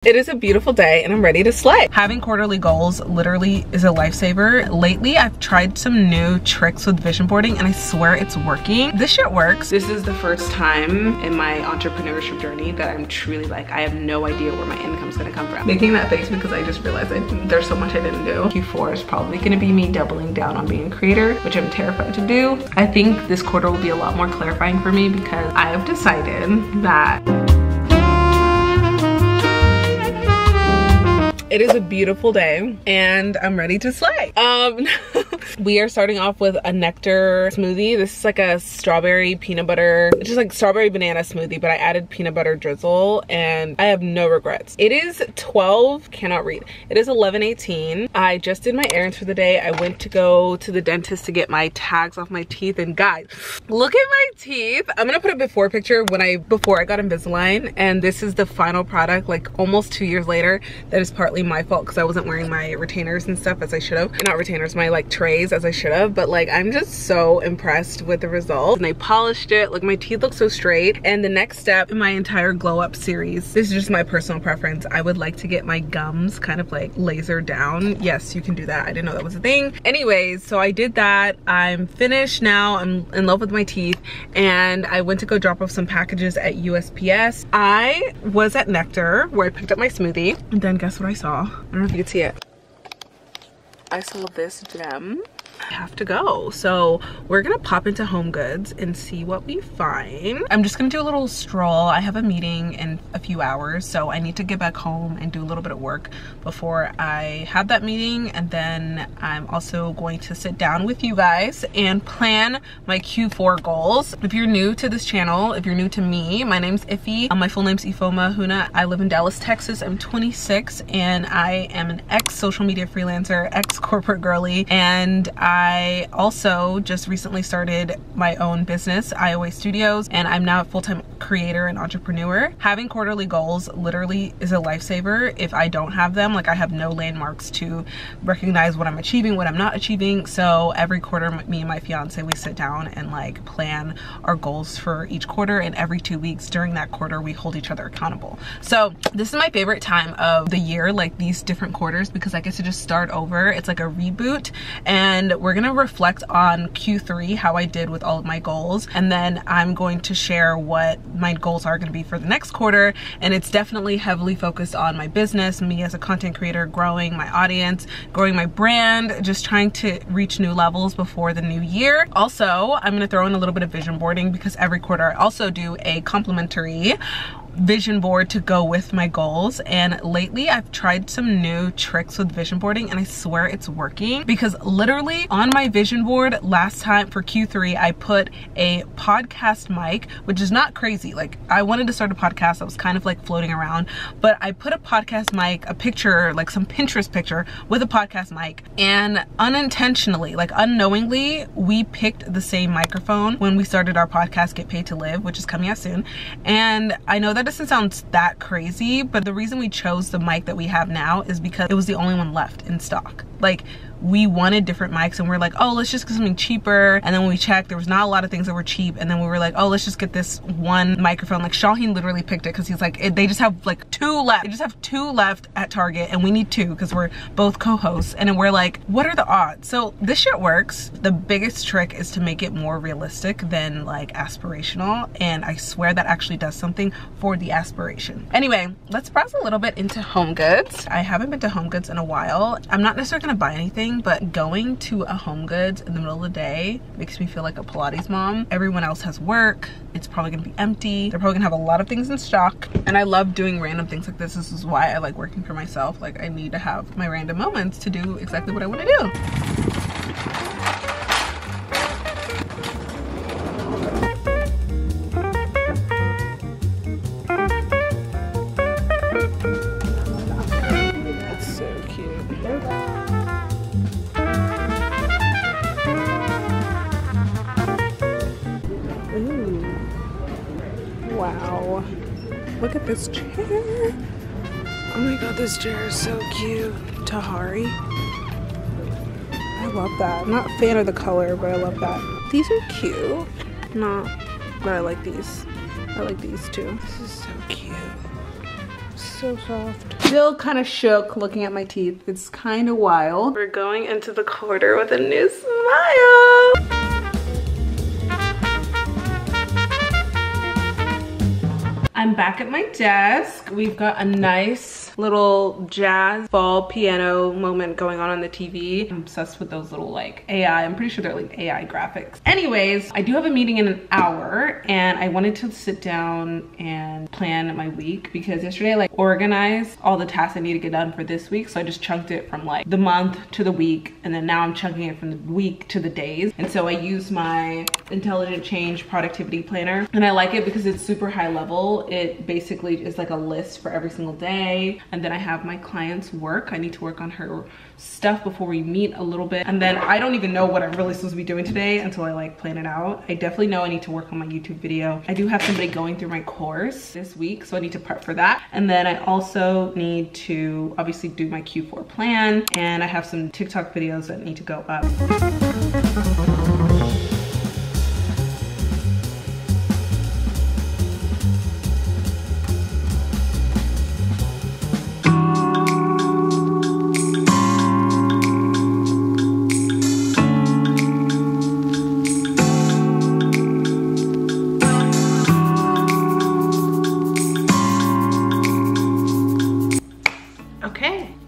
It is a beautiful day and I'm ready to slay. Having quarterly goals literally is a lifesaver. Lately, I've tried some new tricks with vision boarding and I swear it's working. This shit works. This is the first time in my entrepreneurship journey that I'm truly like, I have no idea where my income's gonna come from. Making that face because I just realized there's so much I didn't do. Q4 is probably gonna be me doubling down on being a creator, which I'm terrified to do. I think this quarter will be a lot more clarifying for me because I have decided that it is a beautiful day and I'm ready to slay. We are starting off with a nectar smoothie. This is like a strawberry peanut butter, it's just like strawberry banana smoothie, but I added peanut butter drizzle and I have no regrets. It is 12, cannot read. It is 11:18. I just did my errands for the day. I went to go to the dentist to get my tags off my teeth, and guys, look at my teeth. I'm gonna put a before picture before I got Invisalign, and this is the final product, like almost 2 years later. That is partly my fault because I wasn't wearing my retainers and stuff as I should have. Not retainers, my like trays as I should have, but like I'm just so impressed with the results. And they polished it, like my teeth look so straight. And the next step in my entire glow up series, this is just my personal preference, I would like to get my gums kind of like laser down. Yes, you can do that. I didn't know that was a thing. Anyways, so I did that. I'm finished now. I'm in love with my teeth and I went to go drop off some packages at USPS. I was at Nectar where I picked up my smoothie, and then guess what I saw? I don't know if you can see it. I saw this gem. I have to go. So we're gonna pop into Home Goods and see what we find. I'm just gonna do a little stroll. I have a meeting in a few hours, so I need to get back home and do a little bit of work before I have that meeting. And then I'm also going to sit down with you guys and plan my Q4 goals. If you're new to this channel, if you're new to me, my name's Ify. My full name's Ifeoma Huna. I live in Dallas, Texas. I'm 26 and I am an ex-social media freelancer, ex-corporate girly, and I also just recently started my own business, IOA Studios, and I'm now a full-time creator and entrepreneur. Having quarterly goals literally is a lifesaver. If I don't have them, like I have no landmarks to recognize what I'm achieving, what I'm not achieving. So every quarter, me and my fiance, we sit down and like plan our goals for each quarter, and every 2 weeks during that quarter, we hold each other accountable. So this is my favorite time of the year, like these different quarters, because I get to just start over. It's like a reboot, and we're gonna reflect on Q3, how I did with all of my goals, and then I'm going to share what my goals are gonna be for the next quarter. And it's definitely heavily focused on my business, me as a content creator, growing my audience, growing my brand, just trying to reach new levels before the new year. Also, I'm gonna throw in a little bit of vision boarding because every quarter I also do a complimentary vision board to go with my goals. And lately I've tried some new tricks with vision boarding and I swear it's working, because literally on my vision board last time for Q3 I put a podcast mic, which is not crazy. Like I wanted to start a podcast, I was kind of like floating around, but I put a podcast mic, a picture, like some Pinterest picture with a podcast mic, and unintentionally, like unknowingly, we picked the same microphone when we started our podcast Get Paid to Live, which is coming out soon. And I know that doesn't sound that crazy, but the reason we chose the mic that we have now is because it was the only one left in stock. Like we wanted different mics and we're like, oh, let's just get something cheaper. And then when we checked, there was not a lot of things that were cheap. And then we were like, oh, let's just get this one microphone. Like Shaheen literally picked it because he's like, they just have like 2 left. They just have 2 left at Target and we need 2 because we're both co-hosts. And then we're like, what are the odds? So this shit works. The biggest trick is to make it more realistic than like aspirational. And I swear that actually does something for the aspiration. Anyway, let's browse a little bit into Home Goods. I haven't been to Home Goods in a while. I'm not necessarily gonna buy anything, but going to a Home Goods in the middle of the day makes me feel like a Pilates mom. Everyone else has work. It's probably gonna be empty. They're probably gonna have a lot of things in stock. And I love doing random things like this. This is why I like working for myself. Like I need to have my random moments to do exactly what I wanna do. Wow, look at this chair. Oh my god, this chair is so cute. Tahari. I love that. I'm not a fan of the color, but I love that. These are cute. Not, but I like these. I like these too. This is so cute. so soft. Still kind of shook looking at my teeth. It's kind of wild. We're going into the quarter with a new smile. I'm back at my desk. We've got a nice little jazz fall piano moment going on the TV. I'm obsessed with those little like AI, I'm pretty sure they're like AI graphics. Anyways, I do have a meeting in an hour and I wanted to sit down and plan my week because yesterday I like organized all the tasks I need to get done for this week. So I just chunked it from like the month to the week, and then now I'm chunking it from the week to the days. And so I use my Intelligent Change productivity planner, and I like it because it's super high level. It basically is like a list for every single day. And then I have my client's work. I need to work on her stuff before we meet a little bit. And then I don't even know what I'm really supposed to be doing today until I like plan it out. I definitely know I need to work on my YouTube video. I do have somebody going through my course this week, so I need to prep for that. And then I also need to obviously do my Q4 plan, and I have some TikTok videos that need to go up.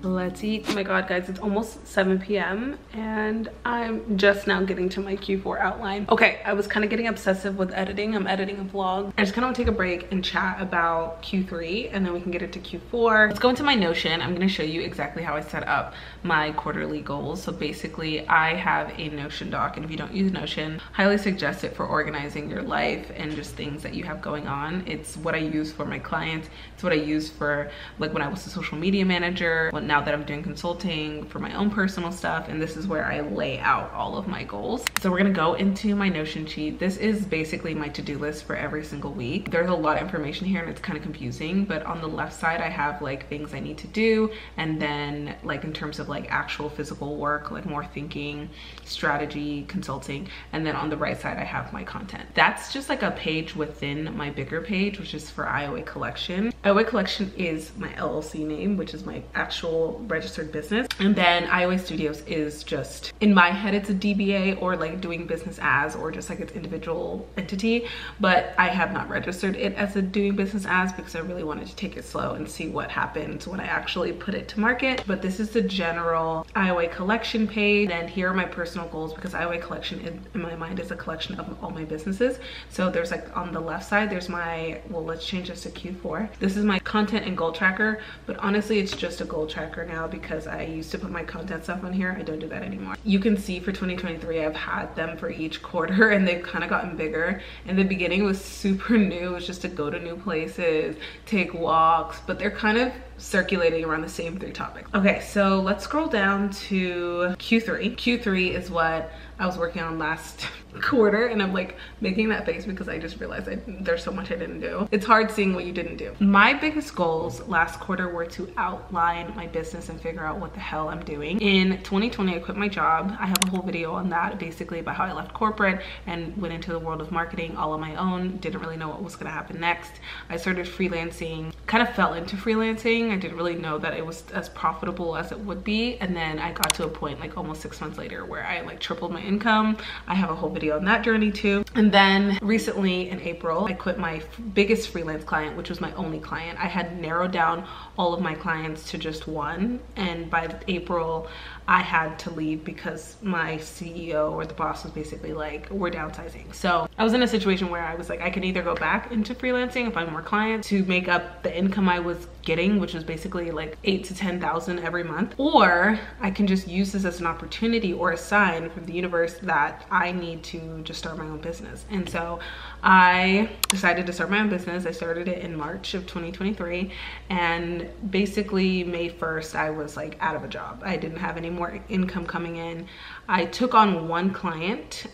Let's eat. Oh my god, guys, it's almost 7 p.m. and I'm just now getting to my Q4 outline. Okay, I was kind of getting obsessive with editing. I'm editing a vlog. I just kind of want to take a break and chat about Q3, and then we can get into Q4. Let's go into my Notion. I'm going to show you exactly how I set up my quarterly goals. So basically, I have a Notion doc, and if you don't use Notion, highly suggest it for organizing your life and just things that you have going on. It's what I use for my clients. It's what I use for like when I was a social media manager. Well, now that I'm doing consulting for my own personal stuff, and this is where I lay out all of my goals. So we're gonna go into my Notion sheet. This is basically my to-do list for every single week. There's a lot of information here and it's kind of confusing, but on the left side I have like things I need to do, and then like in terms of like actual physical work, like more thinking, strategy, consulting, and then on the right side I have my content. That's just like a page within my bigger page, which is for IOA Collection. IOA Collection is my LLC name, which is my actual registered business, and then IOA Studios is just, in my head, it's a DBA or like doing business as, or just like its individual entity, but I have not registered it as a doing business as because I really wanted to take it slow and see what happens when I actually put it to market. But this is the general IOA Collection page, and here are my personal goals, because IOA Collection in my mind is a collection of all my businesses. So there's like on the left side there's my, well, let's change this to Q4. This is my content and goal tracker, but honestly it's just a goal tracker now because I used to put my content stuff on here. I don't do that anymore. You can see for 2023 I've had them for each quarter and they've kind of gotten bigger. In the beginning it was super new. It was just to go to new places, take walks, but they're kind of circulating around the same 3 topics. Okay, so let's scroll down to Q3. Q3 is what I was working on last quarter, and I'm like making that face because I just realized there's so much I didn't do. It's hard seeing what you didn't do. My biggest goals last quarter were to outline my business and figure out what the hell I'm doing. In 2020, I quit my job. I have a whole video on that, basically about how I left corporate and went into the world of marketing all on my own. Didn't really know what was gonna happen next. I started freelancing, kind of fell into freelancing. I didn't really know that it was as profitable as it would be. And then I got to a point like almost 6 months later where I like tripled my income. I have a whole video on that journey too. And then recently in April, I quit my biggest freelance client, which was my only client. I had narrowed down all of my clients to just one. And by April, I had to leave because my CEO or the boss was basically like, we're downsizing. So I was in a situation where I was like, I can either go back into freelancing and find more clients to make up the income I was getting, which was basically like 8,000 to 10,000 every month, or I can just use this as an opportunity or a sign from the universe that I need to just start my own business. And so I decided to start my own business. I started it in March of 2023, and basically May 1st I was like out of a job. I didn't have any more income coming in. I took on one client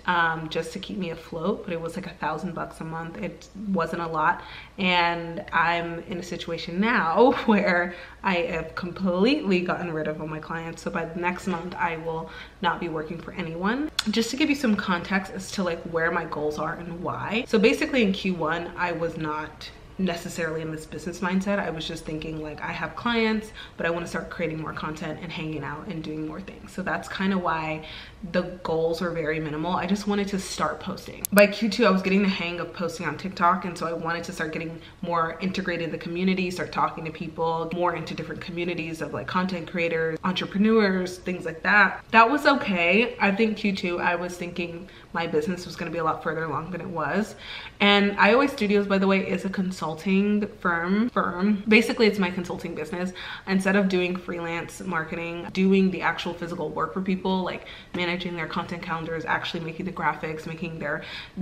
just to keep me afloat, but it was like $1,000 a month. It wasn't a lot, and I'm in a situation now where I have completely gotten rid of all my clients. So by the next month I will not be working for anyone. Just to give you some context as to like where my goals are and why. So basically in Q1 I was not necessarily in this business mindset. I was just thinking like, I have clients, but I want to start creating more content and hanging out and doing more things. So that's kind of why the goals were very minimal. I just wanted to start posting. By Q2, I was getting the hang of posting on TikTok, and so I wanted to start getting more integrated in the community, start talking to people more into different communities of like content creators, entrepreneurs, things like that. That was okay. I think Q2, I was thinking my business was going to be a lot further along than it was. And iOS Studios, by the way, is a consulting firm. Basically, it's my consulting business. Instead of doing freelance marketing, doing the actual physical work for people, like managing their content calendars, actually making the graphics,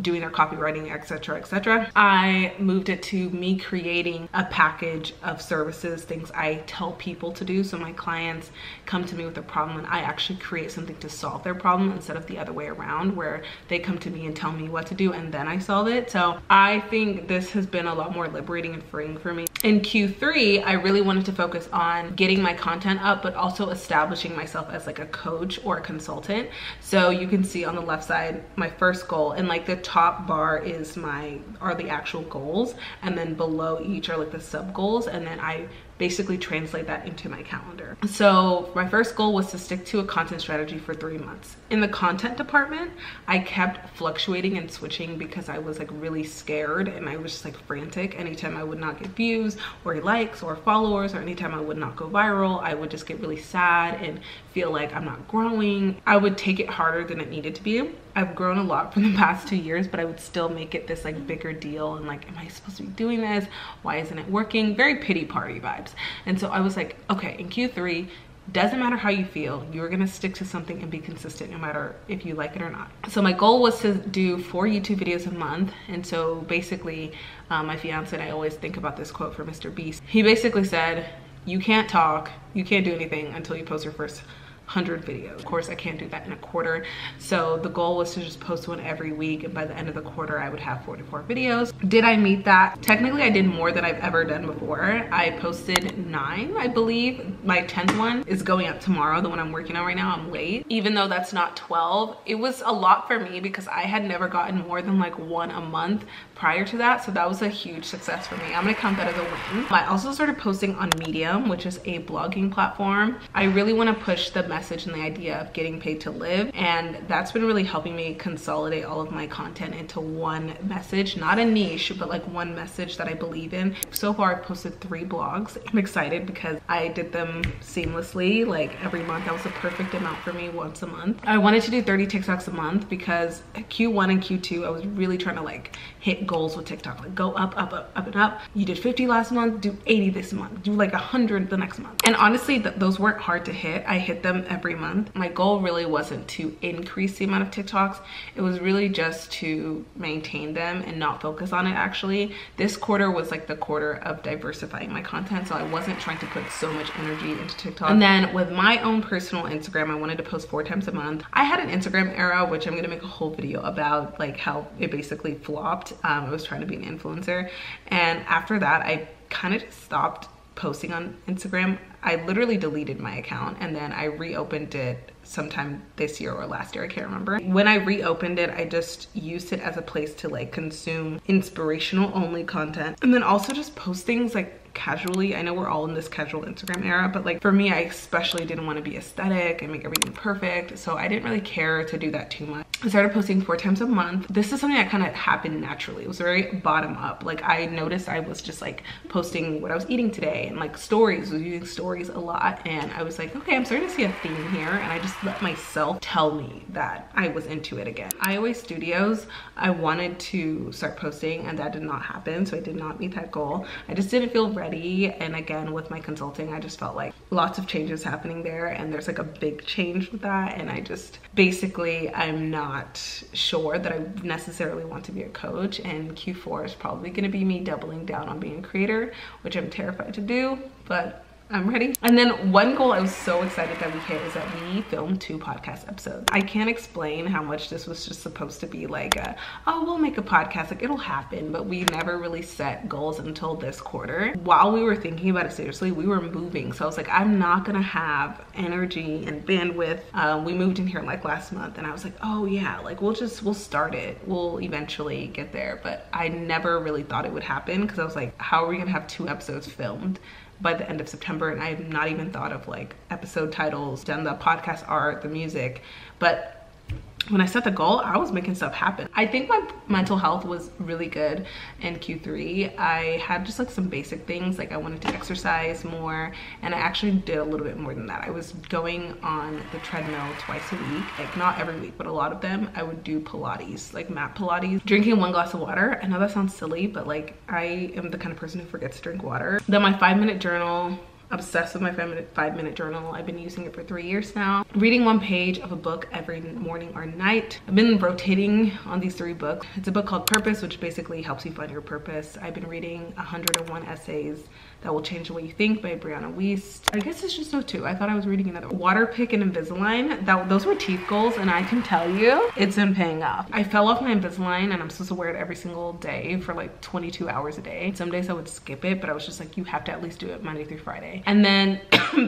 doing their copywriting, etc., I moved it to me creating a package of services, things I tell people to do. So my clients come to me with a problem and I actually create something to solve their problem, instead of the other way around where they come to me and tell me what to do and then I solve it. So I think this has been a lot more liberating and freeing for me. In Q3, I really wanted to focus on getting my content up, but also establishing myself as like a coach or a consultant. So you can see on the left side, my first goal, and like the top bar are the actual goals, and then below each are like the sub goals, and then I basically translate that into my calendar. So my first goal was to stick to a content strategy for 3 months. In the content department, I kept fluctuating and switching because I was like really scared, and I was just like frantic. Anytime I would not get views or likes or followers, or anytime I would not go viral, I would just get really sad and feel like I'm not growing. I would take it harder than it needed to be. I've grown a lot from the past 2 years, but I would still make it this like bigger deal and like, am I supposed to be doing this? Why isn't it working? Very pity party vibes. And so I was like, okay, in Q3, doesn't matter how you feel, you're gonna stick to something and be consistent no matter if you like it or not. So my goal was to do 4 YouTube videos a month. And so basically, my fiance and I always think about this quote from Mr. Beast. He basically said, you can't talk, you can't do anything until you post your first 100 videos. Of course, I can't do that in a quarter. So the goal was to just post one every week, and by the end of the quarter, I would have 44 videos. Did I meet that? Technically, I did more than I've ever done before. I posted 9, I believe. My 10th one is going up tomorrow. The one I'm working on right now, I'm late. Even though that's not 12, it was a lot for me because I had never gotten more than like 1 a month prior to that. So that was a huge success for me. I'm gonna count that as a win. I also started posting on Medium, which is a blogging platform. I really wanna push the message and the idea of getting paid to live, and that's been really helping me consolidate all of my content into one message, not a niche, but like one message that I believe in. So far I've posted 3 blogs. I'm excited because I did them seamlessly, like every month. That was the perfect amount for me, once a month. I wanted to do 30 TikToks a month because Q1 and Q2 I was really trying to like hit goals with TikTok, like go up and up. You did 50 last month, do 80 this month, do like 100 the next month. And honestly, those weren't hard to hit. I hit them every month. My goal really wasn't to increase the amount of TikToks. It was really just to maintain them and not focus on it. Actually, this quarter was like the quarter of diversifying my content, so I wasn't trying to put so much energy into TikTok. And then with my own personal Instagram, I wanted to post 4 times a month. I had an Instagram era, which I'm gonna make a whole video about, like how it basically flopped. I was trying to be an influencer, and after that I kind of just stopped posting on Instagram. I literally deleted my account, and then I reopened it sometime this year or last year, I can't remember. When I reopened it, I just used it as a place to like consume inspirational only content, and then also just post things like casually. I know we're all in this casual Instagram era, but like for me, I especially didn't want to be aesthetic and make everything perfect, so I didn't really care to do that too much. I started posting 4 times a month. This is something that kind of happened naturally. It was very bottom up. Like I noticed I was just like posting what I was eating today, and like stories, I was using stories a lot, and I was like, okay, I'm starting to see a theme here, and I just let myself tell me that I was into it again. iOS Studios, I wanted to start posting, and that did not happen, so I did not meet that goal. I just didn't feel ready. And again, with my consulting, I just felt like lots of changes happening there, and there's like a big change with that, and I just basically, I'm not sure that I necessarily want to be a coach, and Q4 is probably going to be me doubling down on being a creator, which I'm terrified to do, but I'm ready. And then one goal I was so excited that we hit is that we filmed 2 podcast episodes. I can't explain how much this was just supposed to be like oh, we'll make a podcast, like it'll happen, but we never really set goals until this quarter. While we were thinking about it seriously, we were moving. So I was like, I'm not gonna have energy and bandwidth. We moved in here like last month and I was like, oh yeah, like we'll start it. We'll eventually get there. But I never really thought it would happen because I was like, how are we gonna have 2 episodes filmed by the end of September? And I had not even thought of like episode titles, done the podcast art, the music. But when I set the goal, I was making stuff happen. I think my mental health was really good in Q3. I had just like some basic things, like I wanted to exercise more, and I actually did a little bit more than that. I was going on the treadmill twice a week, like not every week, but a lot of them. I would do Pilates, like mat Pilates, drinking 1 glass of water. I know that sounds silly, but like I am the kind of person who forgets to drink water. Then my 5-minute journal. Obsessed with my 5-minute journal. I've been using it for 3 years now. Reading 1 page of a book every morning or night. I've been rotating on these 3 books. It's a book called Purpose, which basically helps you find your purpose. I've been reading 101 Essays That Will Change the Way You Think by Brianna Wiest. I guess it's just those 2. I thought I was reading another one. Water Pick and Invisalign. Those were teeth goals, and I can tell you, it's been paying off. I fell off my Invisalign, and I'm supposed to wear it every single day for like 22 hours a day. Some days I would skip it, but I was just like, you have to at least do it Monday through Friday. And then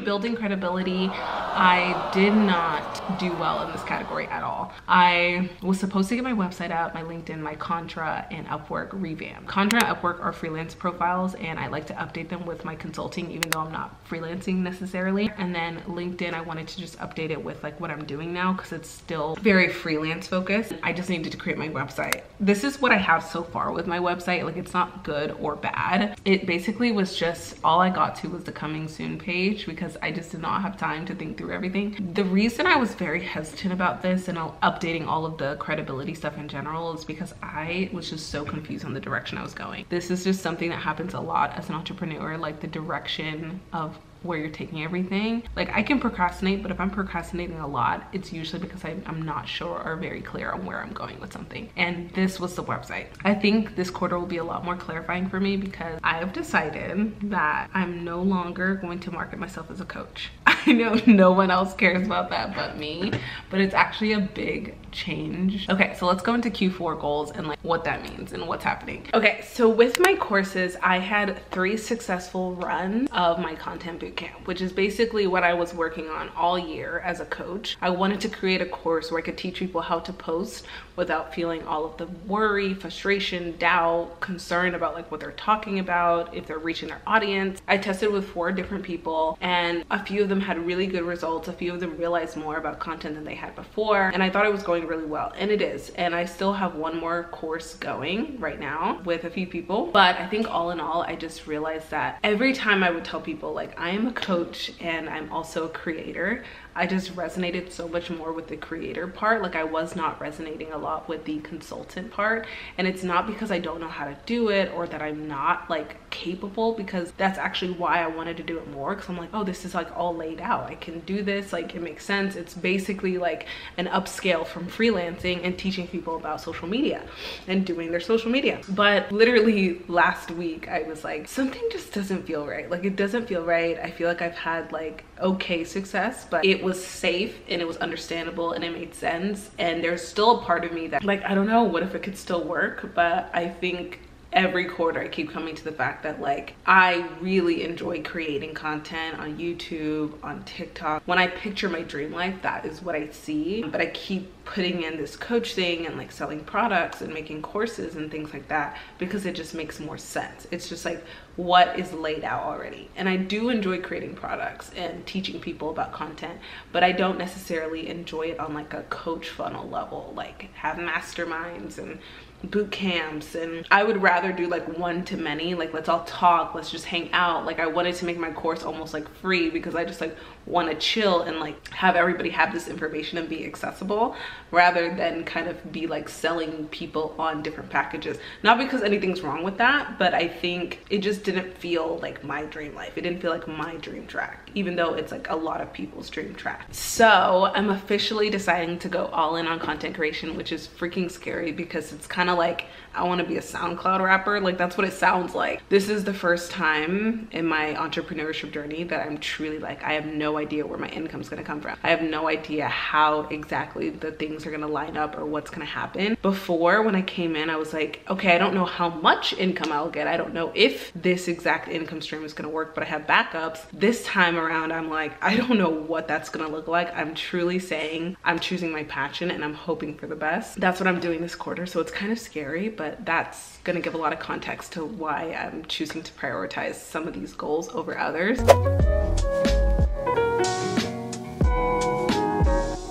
building credibility, I did not do well in this category at all. I was supposed to get my website out, my LinkedIn, my Contra, and Upwork revamped. Contra and Upwork are freelance profiles, and I like to update them with my consulting, even though I'm not freelancing necessarily. And then LinkedIn, I wanted to just update it with like what I'm doing now, because it's still very freelance focused. I just needed to create my website. This is what I have so far with my website. Like, it's not good or bad. It basically was just, all I got to was the coming soon page, because I just did not have time to think through everything. The reason I was very hesitant about this and updating all of the credibility stuff in general is because I was just so confused on the direction I was going. This is just something that happens a lot as an entrepreneur, like the direction of where you're taking everything. Like, I can procrastinate, but if I'm procrastinating a lot, it's usually because I'm not sure or very clear on where I'm going with something. And this was the website. I think this quarter will be a lot more clarifying for me, because I have decided that I'm no longer going to market myself as a coach. I know no one else cares about that but me, but it's actually a big change. Okay, so let's go into Q4 goals and like what that means and what's happening. Okay, so with my courses, I had 3 successful runs of my content bootcamp, which is basically what I was working on all year as a coach. I wanted to create a course where I could teach people how to post without feeling all of the worry, frustration, doubt, concern about like what they're talking about, if they're reaching their audience. I tested with 4 different people, and a few of them had really good results. A few of them realized more about content than they had before, and I thought it was going really well, and it is. And I still have 1 more course going right now with a few people, but I think all in all, I just realized that every time I would tell people like I am a coach and I'm also a creator, I just resonated so much more with the creator part. Like, I was not resonating a lot with the consultant part, and it's not because I don't know how to do it or that I'm not like capable, because that's actually why I wanted to do it more, because I'm like, oh, this is like all laid out, I can do this, like it makes sense. It's basically like an upscale from freelancing and teaching people about social media and doing their social media. But literally last week I was like, something just doesn't feel right. Like, it doesn't feel right. I feel like I've had like okay success, but it was safe and it was understandable and it made sense. And there's still a part of me that like, I don't know, what if it could still work? But I think every quarter I keep coming to the fact that like I really enjoy creating content on YouTube, on TikTok. When I picture my dream life, that is what I see. But I keep putting in this coach thing and like selling products and making courses and things like that because it just makes more sense. It's just like what is laid out already. And I do enjoy creating products and teaching people about content, but I don't necessarily enjoy it on like a coach funnel level, like have masterminds and boot camps. And I would rather do like one-to-many, like let's all talk, let's just hang out. Like, I wanted to make my course almost like free because I just like want to chill and like have everybody have this information and be accessible, rather than kind of be like selling people on different packages. Not because anything's wrong with that, but I think it just didn't feel like my dream life. It didn't feel like my dream track, even though it's like a lot of people's dream track. So I'm officially deciding to go all in on content creation, which is freaking scary because it's kind kind of like, I want to be a SoundCloud rapper. Like, that's what it sounds like. This is the first time in my entrepreneurship journey that I'm truly like, I have no idea where my income's going to come from. I have no idea how exactly the things are going to line up or what's going to happen. Before, when I came in, I was like, okay, I don't know how much income I'll get. I don't know if this exact income stream is going to work, but I have backups. This time around, I'm like, I don't know what that's going to look like. I'm truly saying I'm choosing my passion and I'm hoping for the best. That's what I'm doing this quarter. So it's kind of scary, but that's gonna give a lot of context to why I'm choosing to prioritize some of these goals over others.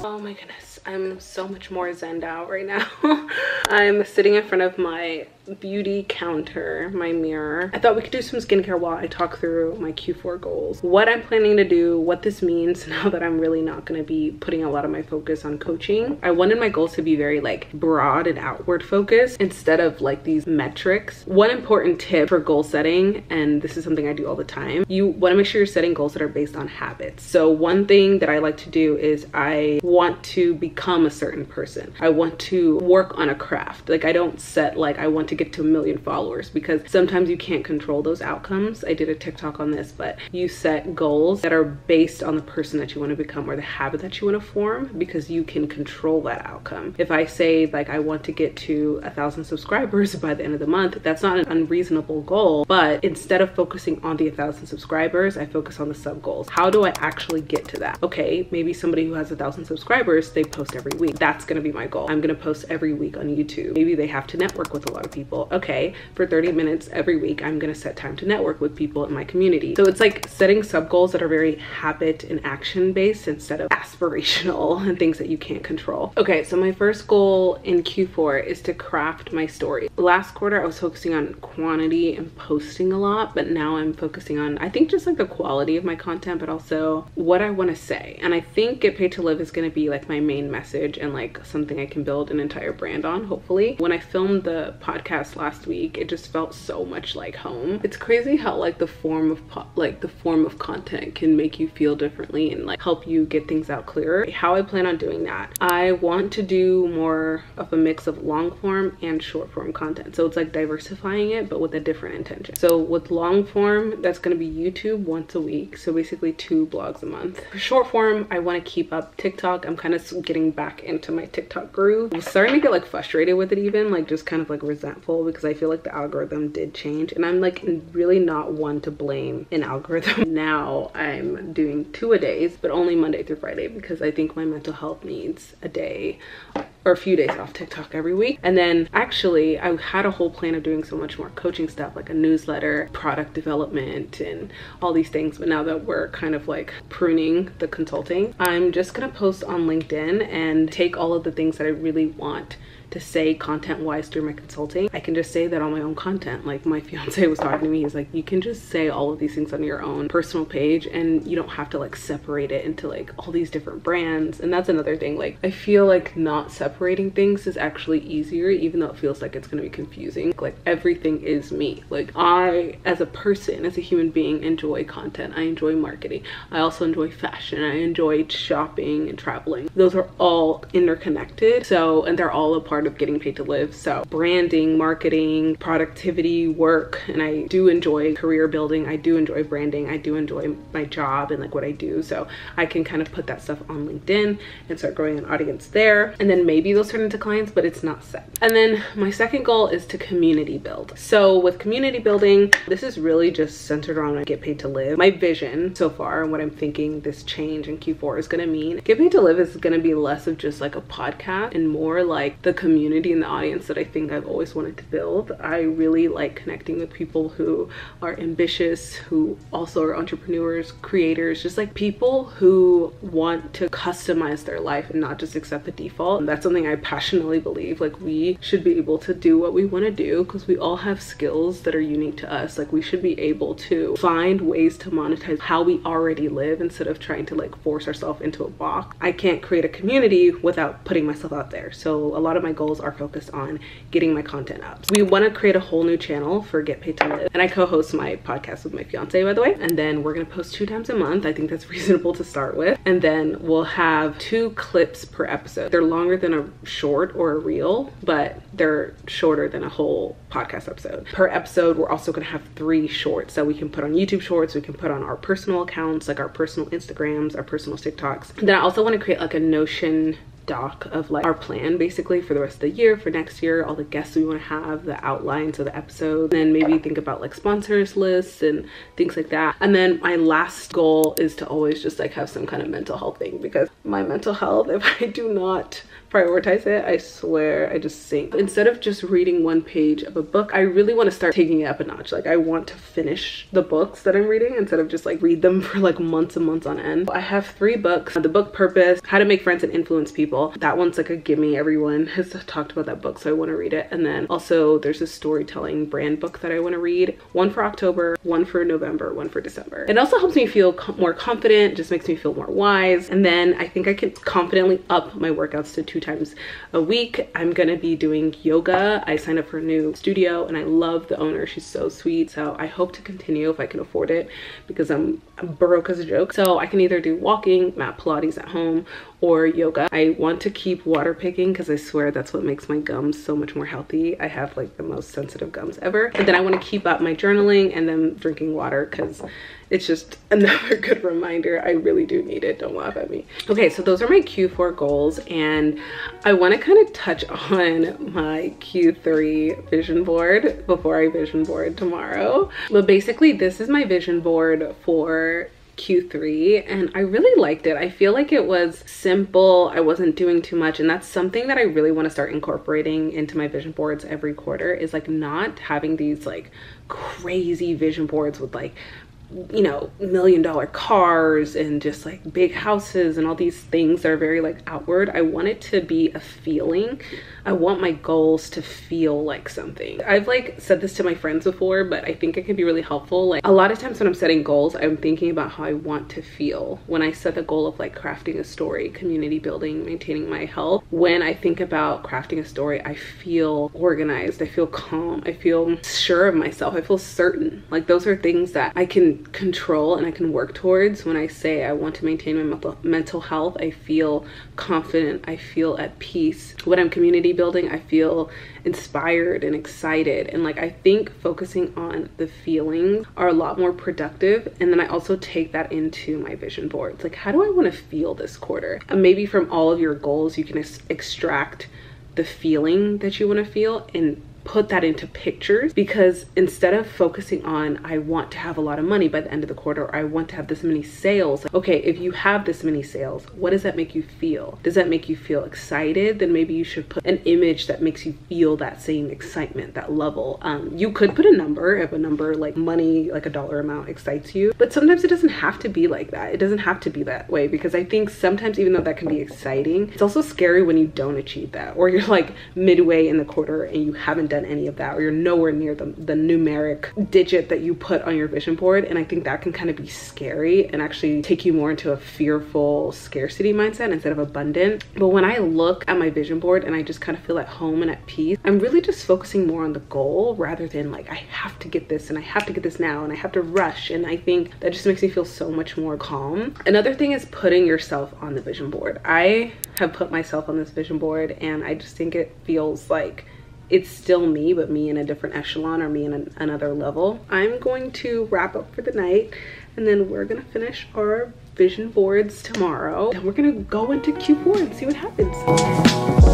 Oh my goodness, I'm so much more zenned out right now. I'm sitting in front of my beauty counter, my mirror. I thought we could do some skincare while I talk through my Q4 goals, what I'm planning to do, what this means now that I'm really not going to be putting a lot of my focus on coaching. I wanted my goals to be very like broad and outward focused instead of like these metrics. One important tip for goal setting, and this is something I do all the time, you want to make sure you're setting goals that are based on habits. So one thing that I like to do is I want to become a certain person. I want to work on a craft. Like, I don't set like I want to get to 1 million followers, because sometimes you can't control those outcomes. I did a TikTok on this, but you set goals that are based on the person that you want to become or the habit that you want to form, because you can control that outcome. If I say like I want to get to 1,000 subscribers by the end of the month, that's not an unreasonable goal, but instead of focusing on the 1,000 subscribers, I focus on the sub goals. How do I actually get to that? Okay, maybe somebody who has 1,000 subscribers, they post every week. That's gonna be my goal. I'm gonna post every week on YouTube. Maybe they have to network with a lot of people. Okay, for 30 minutes every week, I'm gonna set time to network with people in my community. So it's like setting sub goals that are very habit and action based instead of aspirational and things that you can't control. Okay, so my first goal in Q4 is to craft my story. Last quarter, I was focusing on quantity and posting a lot, but now I'm focusing on, I think, just like the quality of my content, but also what I want to say. And I think Get Paid to Live is going to be like my main message and like something I can build an entire brand on, hopefully. When I filmed the podcast last week, it just felt so much like home. It's crazy how like the form of content can make you feel differently and like help you get things out clearer. How I plan on doing that, I want to do more of a mix of long form and short form content. So it's like diversifying it, but with a different intention. So with long form, that's going to be YouTube once a week. So basically 2 blogs a month. For short form, I want to keep up TikTok. I'm kind of getting back into my TikTok groove. I'm starting to get like frustrated with it, even like just kind of like resentful, because I feel like the algorithm did change, and I'm like really not one to blame an algorithm. Now I'm doing 2 a days, but only Monday through Friday, because I think my mental health needs a day or a few days off TikTok every week. And then actually I had a whole plan of doing so much more coaching stuff, like a newsletter, product development, and all these things. But now that we're kind of like pruning the consulting, I'm just gonna post on LinkedIn and take all of the things that I really want to say content wise through my consulting. I can just say that on my own content. Like my fiance was talking to me, he's like, you can just say all of these things on your own personal page and you don't have to like separate it into like all these different brands. And that's another thing, like I feel like not separating things is actually easier, even though it feels like it's going to be confusing. Like everything is me. Like I, as a person, as a human being, enjoy content. I enjoy marketing. I also enjoy fashion. I enjoy shopping and traveling. Those are all interconnected. So, and they're all a part of Getting Paid to Live. So branding, marketing, productivity, work, and I do enjoy career building. I do enjoy branding. I do enjoy my job and like what I do. So I can kind of put that stuff on LinkedIn and start growing an audience there. And then maybe they'll turn into clients, but it's not set. And then my second goal is to community build. So with community building, this is really just centered around Get Paid to Live. My vision so far and what I'm thinking this change in Q4 is going to mean, Get Paid to Live is going to be less of just like a podcast and more like the community and the audience that I think I've always wanted to build. I really like connecting with people who are ambitious, who also are entrepreneurs, creators, just like people who want to customize their life and not just accept the default. And that's something I passionately believe. Like we should be able to do what we want to do because we all have skills that are unique to us. Like we should be able to find ways to monetize how we already live instead of trying to like force ourselves into a box. I can't create a community without putting myself out there. So a lot of my goals are focused on getting my content up. We want to create a whole new channel for Get Paid to Live, and I co-host my podcast with my fiance, by the way, and then we're gonna post 2 times a month. I think that's reasonable to start with, and then we'll have 2 clips per episode. They're longer than a short or a reel, but they're shorter than a whole podcast episode. Per episode, we're also gonna have 3 shorts that we can put on YouTube Shorts, we can put on our personal accounts, like our personal Instagrams, our personal TikToks. Then I also want to create like a Notion doc of like our plan basically for the rest of the year, for next year, all the guests we want to have, the outlines of the episodes, and maybe think about like sponsors lists and things like that. And then my last goal is to always just like have some kind of mental health thing, because my mental health, if I do not prioritize it, I swear I just sink. Instead of just reading 1 page of a book, I really want to start taking it up a notch. Like I want to finish the books that I'm reading instead of just like read them for like months and months on end. I have 3 books. The book Purpose, How to Make Friends and Influence People. That one's like a gimme. Everyone has talked about that book, so I want to read it. And then also there's a storytelling brand book that I want to read. 1 for October, 1 for November, 1 for December. It also helps me feel more confident, just makes me feel more wise. And then I think I can confidently up my workouts to 2 times a week. I'm gonna be doing yoga. I signed up for a new studio and I love the owner. She's so sweet. So I hope to continue if I can afford it, because I'm broke as a joke. So I can either do walking, mat Pilates at home, or yoga. I want to keep water picking because I swear that's what makes my gums so much more healthy. I have like the most sensitive gums ever. And then I want to keep up my journaling and then drinking water, because it's just another good reminder. I really do need it. Don't laugh at me. Okay, so those are my Q4 goals, and I want to kind of touch on my Q3 vision board before I vision board tomorrow. But basically, this is my vision board for Q3, and I really liked it. I feel like it was simple. I wasn't doing too much, and that's something that I really want to start incorporating into my vision boards every quarter, is like not having these like crazy vision boards with like, you know, $1 million cars and just like big houses and all these things that are very like outward. I want it to be a feeling. I want my goals to feel like something. I've like said this to my friends before, but I think it can be really helpful. Like a lot of times when I'm setting goals, I'm thinking about how I want to feel. When I set the goal of like crafting a story, community building, maintaining my health, when I think about crafting a story, I feel organized, I feel calm, I feel sure of myself, I feel certain. Like those are things that I can control and I can work towards. When I say I want to maintain my mental health, I feel confident, I feel at peace. When I'm community building, I feel inspired and excited, and like I think focusing on the feelings are a lot more productive. And then I also take that into my vision boards. Like, how do I want to feel this quarter? And maybe from all of your goals you can extract the feeling that you want to feel and put that into pictures, because instead of focusing on I want to have a lot of money by the end of the quarter, or I want to have this many sales, okay, if you have this many sales, what does that make you feel? Does that make you feel excited? Then maybe you should put an image that makes you feel that same excitement, that level. You could put a number, if a number like money, like a dollar amount excites you, but sometimes it doesn't have to be like that. It doesn't have to be that way, because I think sometimes even though that can be exciting, it's also scary when you don't achieve that, or you're like midway in the quarter and you haven't done any of that, or you're nowhere near the numeric digit that you put on your vision board. And I think that can kind of be scary and actually take you more into a fearful scarcity mindset instead of abundant. But when I look at my vision board and I just kind of feel at home and at peace, I'm really just focusing more on the goal rather than like I have to get this and I have to get this now and I have to rush. And I think that just makes me feel so much more calm. Another thing is putting yourself on the vision board. I have put myself on this vision board, and I just think it feels like it's still me, but me in a different echelon, or me in another level. I'm going to wrap up for the night, and then we're gonna finish our vision boards tomorrow. Then we're gonna go into Q4 and see what happens.